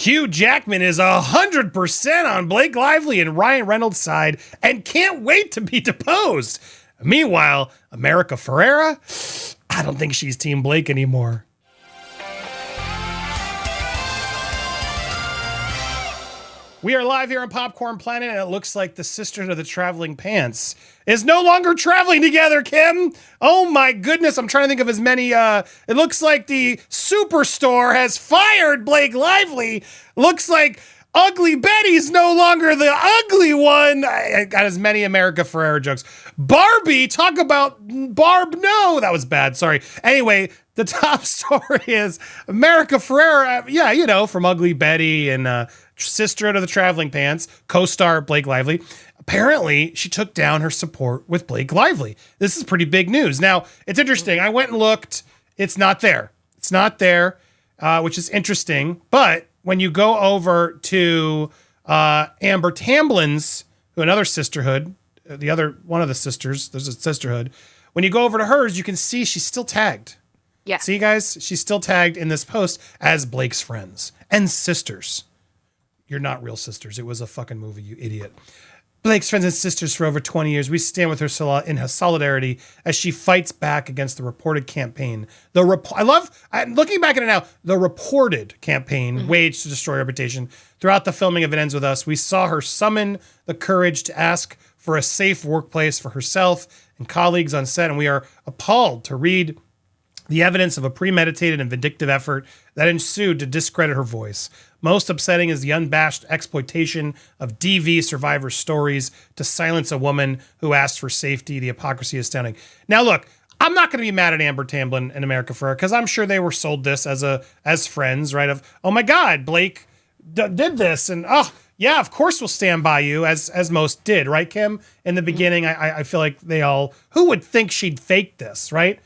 Hugh Jackman is 100% on Blake Lively and Ryan Reynolds' side and can't wait to be deposed. Meanwhile, America Ferrera, I don't think she's Team Blake anymore. We are live here on Popcorn Planet, and it looks like the Sisterhood of the Traveling Pants is no longer traveling together, Kim. Oh my goodness, I'm trying to think of as many. It looks like the Superstore has fired Blake Lively. Looks like Ugly Betty's no longer the ugly one. I got as many America Ferrera jokes. Barbie, talk about Barb. No, that was bad. Sorry. Anyway, the top story is America Ferrera. Yeah, you know, from Ugly Betty and Sisterhood of the Traveling Pants, co-star Blake Lively. Apparently, she took down her support with Blake Lively. This is pretty big news. Now, it's interesting. I went and looked. It's not there. It's not there, which is interesting. But when you go over to Amber Tamblin's, who another sisterhood, the other one of the sisters, there's a sisterhood. When you go over to hers, you can see she's still tagged. Yeah. See, guys, she's still tagged in this post as Blake's friends and sisters. You're not real sisters. It was a fucking movie, you idiot. Blake's friends and sisters for over 20 years. We stand with her in her solidarity as she fights back against the reported campaign. I'm looking back at it now, the reported campaign waged to destroy her reputation. Throughout the filming of It Ends With Us, we saw her summon the courage to ask for a safe workplace for herself and colleagues on set, and we are appalled to read the evidence of a premeditated and vindictive effort that ensued to discredit her voice. Most upsetting is the unabashed exploitation of DV survivor stories to silence a woman who asked for safety. The hypocrisy is astounding. Now, look, I'm not going to be mad at Amber Tamblyn and America Ferrera because I'm sure they were sold this as friends, right? Of, oh my God, Blake did this, and oh yeah, of course we'll stand by you, as most did, right, Kim? In the beginning, I feel like they all, who would think she'd fake this, right?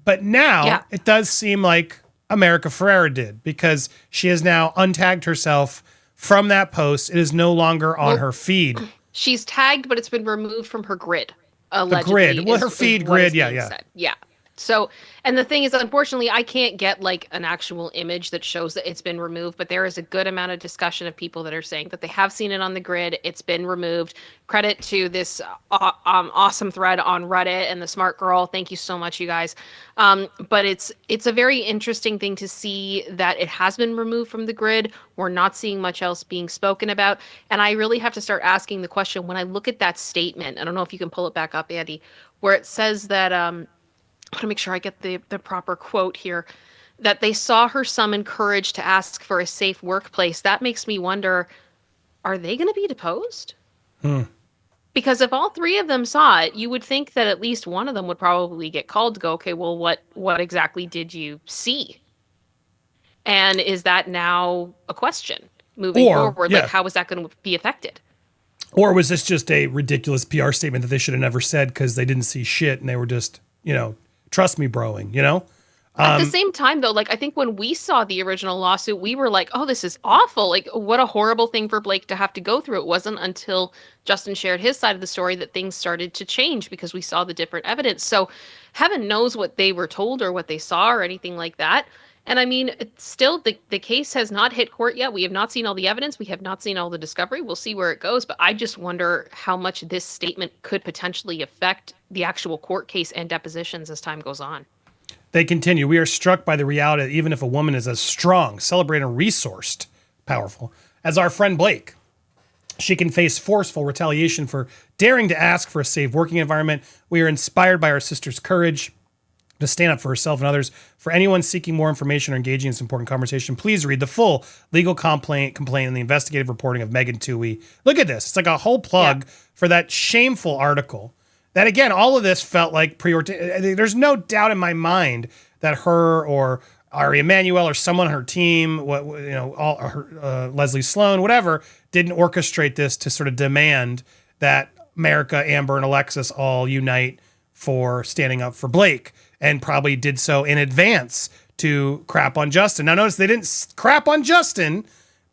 But now it does seem like America Ferrera did, because she has now untagged herself from that post. It is no longer on her feed. She's tagged, but it's been removed from her grid. Allegedly, the grid. Well, her feed grid. Yeah. Said. Yeah. So, and the thing is, unfortunately, I can't get like an actual image that shows that it's been removed, but there is a good amount of discussion of people that are saying that they have seen it on the grid. It's been removed. Credit to this awesome thread on Reddit and the smart girl. Thank you so much, you guys. But it's a very interesting thing to see that it has been removed from the grid. We're not seeing much else being spoken about. And I really have to start asking the question, when I look at that statement, I don't know if you can pull it back up, Andy, where it says that, I want to make sure I get the proper quote here, that they saw her summon courage to ask for a safe workplace. That makes me wonder, are they going to be deposed? Because if all three of them saw it, you would think that at least one of them would probably get called to go, okay, well, what exactly did you see? And is that now a question moving forward? Yeah. Like, how is that going to be affected? Or was this just a ridiculous PR statement that they should have never said because they didn't see shit and they were just, trust me broing, At the same time, though, like, I think when we saw the original lawsuit, we were like, oh, this is awful. Like, what a horrible thing for Blake to have to go through. It wasn't until Justin shared his side of the story that things started to change because we saw the different evidence. So heaven knows what they were told or what they saw or anything like that. And I mean, it's still, the case has not hit court yet. We have not seen all the evidence. We have not seen all the discovery. We'll see where it goes. But I just wonder how much this statement could potentially affect the actual court case and depositions as time goes on. They continue. We are struck by the reality that even if a woman is as strong, celebrated, and resourced, powerful, as our friend Blake, she can face forceful retaliation for daring to ask for a safe working environment. We are inspired by our sister's courage to stand up for herself and others. For anyone seeking more information or engaging in this important conversation, please read the full legal complaint and the investigative reporting of Megan Toohey. Look at this. It's like a whole plug for that shameful article. That, again, all of this felt like preordained. There's no doubt in my mind that her or Ari Emanuel or someone on her team, Leslie Sloan, whatever, didn't orchestrate this to sort of demand that America, Amber, and Alexis all unite for standing up for Blake, and probably did so in advance to crap on Justin. Now, notice they didn't crap on Justin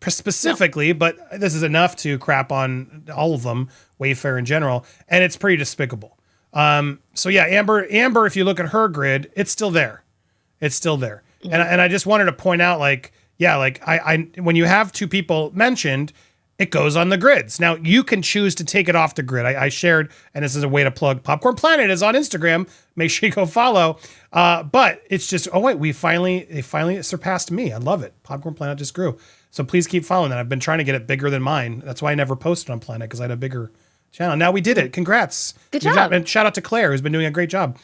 specifically, but this is enough to crap on all of them, Wayfair in general, and it's pretty despicable. So yeah, Amber, if you look at her grid, it's still there. It's still there. And I just wanted to point out, like, yeah, like I when you have two people mentioned, it goes on the grids. Now you can choose to take it off the grid. I shared, and this is a way to plug Popcorn Planet is on Instagram. Make sure you go follow. But it's just, oh wait, they finally surpassed me. I love it. Popcorn Planet just grew. So please keep following that. I've been trying to get it bigger than mine. That's why I never posted on Planet, because I had a bigger channel. Now we did it. Congrats. Good job. And shout out to Claire, who's been doing a great job.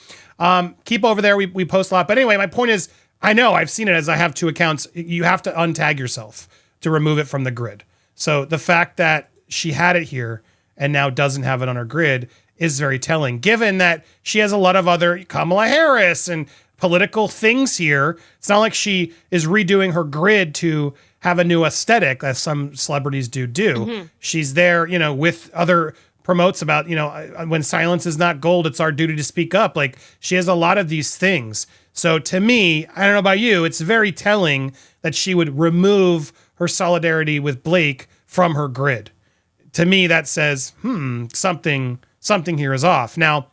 Keep over there. We post a lot. But anyway, my point is, I know I've seen it as I have two accounts. You have to untag yourself to remove it from the grid. So the fact that she had it here and now doesn't have it on her grid is very telling, given that she has a lot of other Kamala Harris and political things here. It's not like she is redoing her grid to have a new aesthetic, as some celebrities do. Mm-hmm. She's there, with other promotes about, when silence is not gold, it's our duty to speak up. Like, she has a lot of these things. So to me, I don't know about you, it's very telling that she would remove her solidarity with Blake from her grid. To me, that says, something here is off. Now,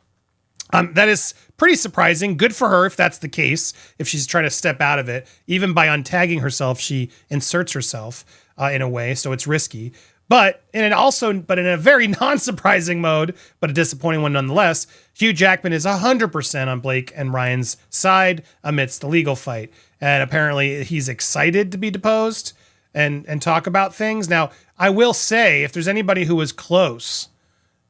that is pretty surprising. Good for her if that's the case, if she's trying to step out of it. Even by untagging herself, she inserts herself in a way, so it's risky. But in a very non-surprising mode, but a disappointing one nonetheless, Hugh Jackman is 100% on Blake and Ryan's side amidst the legal fight. And apparently he's excited to be deposed and talk about things. Now, I will say, if there's anybody who was close,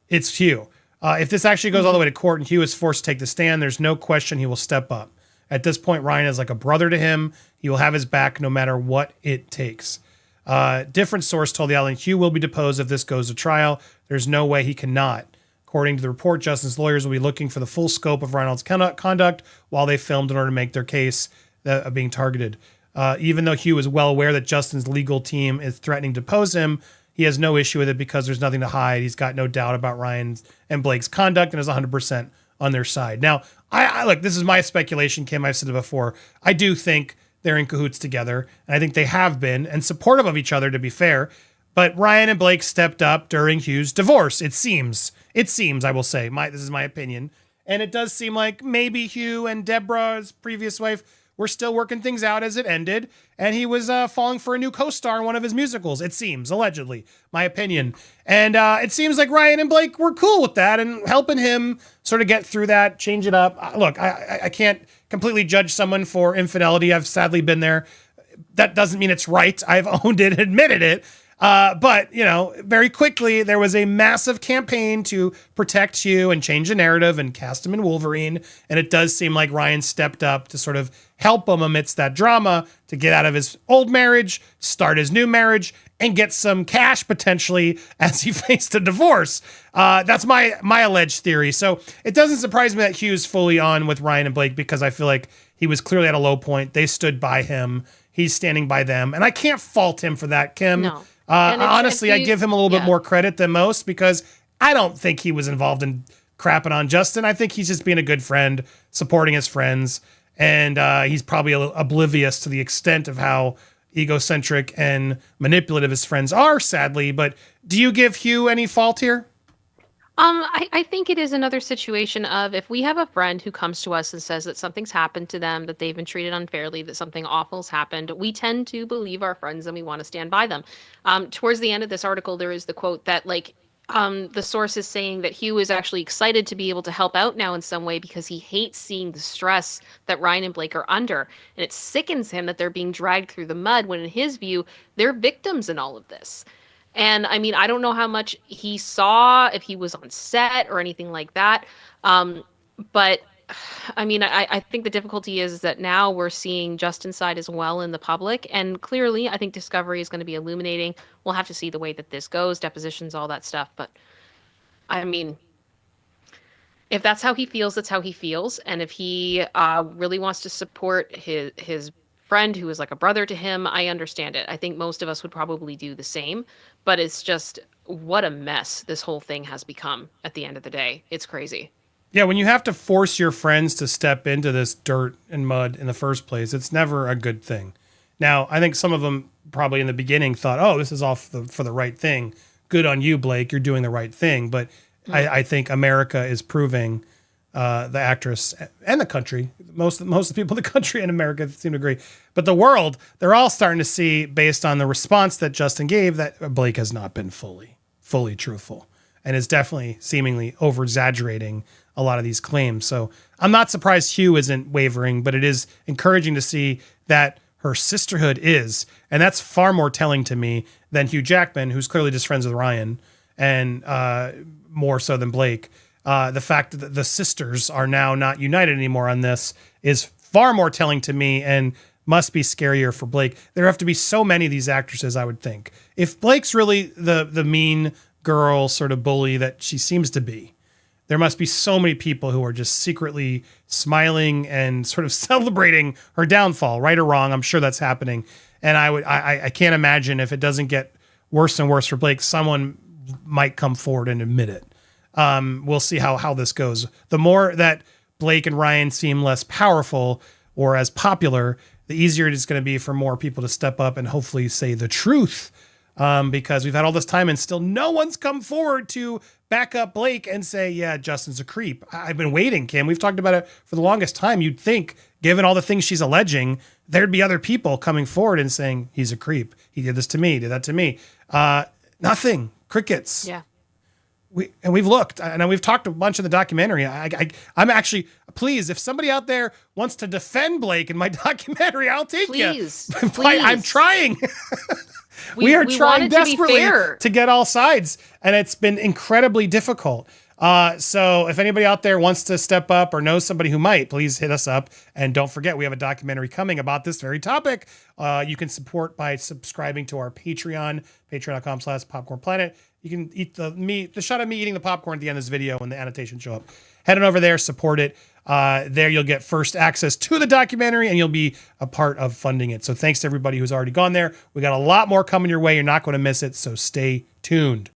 it's Hugh. If this actually goes all the way to court and Hugh is forced to take the stand, there's no question he will step up. At this point, Ryan is like a brother to him. He will have his back no matter what it takes. Different source told the outlet Hugh will be deposed if this goes to trial. There's no way he cannot. According to the report, Justin's lawyers will be looking for the full scope of Reynolds' conduct while they filmed in order to make their case of being targeted. Even though Hugh is well aware that Justin's legal team is threatening to depose him, he has no issue with it because there's nothing to hide. He's got no doubt about Ryan's and Blake's conduct and is 100% on their side. Now, I look, this is my speculation, Kim. I've said it before. I do think they're in cahoots together, and I think they have been, and supportive of each other, to be fair. But Ryan and Blake stepped up during Hugh's divorce. It seems, I will say. This is my opinion. And it does seem like maybe Hugh and Deborah's previous wife were still working things out as it ended, and he was falling for a new co-star in one of his musicals, it seems, allegedly, my opinion. And it seems like Ryan and Blake were cool with that and helping him sort of get through that, change it up. Look, I can't completely judge someone for infidelity. I've sadly been there. That doesn't mean it's right. I've owned it, admitted it. But, very quickly, there was a massive campaign to protect Hugh and change the narrative and cast him in Wolverine. And it does seem like Ryan stepped up to sort of help him amidst that drama to get out of his old marriage, start his new marriage, and get some cash potentially as he faced a divorce. That's my alleged theory. So it doesn't surprise me that Hugh's fully on with Ryan and Blake, because I feel like he was clearly at a low point. They stood by him. He's standing by them. And I can't fault him for that, Kim. No. Honestly, I give him a little bit more credit than most, because I don't think he was involved in crapping on Justin. I think he's just being a good friend, supporting his friends. And he's probably oblivious to the extent of how egocentric and manipulative his friends are, sadly. But do you give Hugh any fault here? I think it is another situation of, if we have a friend who comes to us and says that something's happened to them, that they've been treated unfairly, that something awful's happened, we tend to believe our friends and we want to stand by them. Towards the end of this article, there is the quote that, the source is saying that Hugh is actually excited to be able to help out now in some way, because he hates seeing the stress that Ryan and Blake are under. And it sickens him that they're being dragged through the mud when, in his view, they're victims in all of this. And I mean, I don't know how much he saw, if he was on set or anything like that. But I mean, I think the difficulty is that now we're seeing Justin's side as well in the public. And clearly, I think Discovery is going to be illuminating. We'll have to see the way that this goes, depositions, all that stuff. But I mean, if that's how he feels, that's how he feels. And if he really wants to support his friend who is like a brother to him, I understand it. I think most of us would probably do the same. But it's just, what a mess this whole thing has become at the end of the day. It's crazy. Yeah, when you have to force your friends to step into this dirt and mud in the first place, it's never a good thing. Now, I think some of them probably in the beginning thought, oh, this is all for the right thing. Good on you, Blake. You're doing the right thing. But I think America is proving the actress and the country. Most of the people in the country and America seem to agree. But the world, they're all starting to see, based on the response that Justin gave, that Blake has not been fully truthful and is definitely seemingly over-exaggerating a lot of these claims. So I'm not surprised Hugh isn't wavering, but it is encouraging to see that her sisterhood is. And that's far more telling to me than Hugh Jackman, who's clearly just friends with Ryan, and more so than Blake. The fact that the sisters are now not united anymore on this is far more telling to me and must be scarier for Blake. There have to be so many of these actresses, I would think. If Blake's really the mean girl sort of bully that she seems to be, there must be so many people who are just secretly smiling and sort of celebrating her downfall, right or wrong. I'm sure that's happening. And I can't imagine if it doesn't get worse and worse for Blake, someone might come forward and admit it. We'll see how this goes. The more that Blake and Ryan seem less powerful or as popular, the easier it is going to be for more people to step up and hopefully say the truth. Because we've had all this time and still no one's come forward to back up Blake and say, yeah, Justin's a creep. I've been waiting, Kim. We've talked about it for the longest time. You'd think, given all the things she's alleging, there'd be other people coming forward and saying, he's a creep. He did this to me, did that to me. Nothing. Crickets. Yeah. We've looked. I know we've talked a bunch in the documentary. I'm actually, please, if somebody out there wants to defend Blake in my documentary, I'll take please, you. Please. I'm trying. We are trying desperately to get all sides, and it's been incredibly difficult. So if anybody out there wants to step up or knows somebody who might, please hit us up. And don't forget, we have a documentary coming about this very topic. You can support by subscribing to our Patreon, patreon.com/popcornplanet. You can eat the shot of me eating the popcorn at the end of this video when the annotations show up. Head on over there, support it. There you'll get first access to the documentary and you'll be a part of funding it. So thanks to everybody who's already gone there. We got a lot more coming your way. You're not going to miss it. So stay tuned.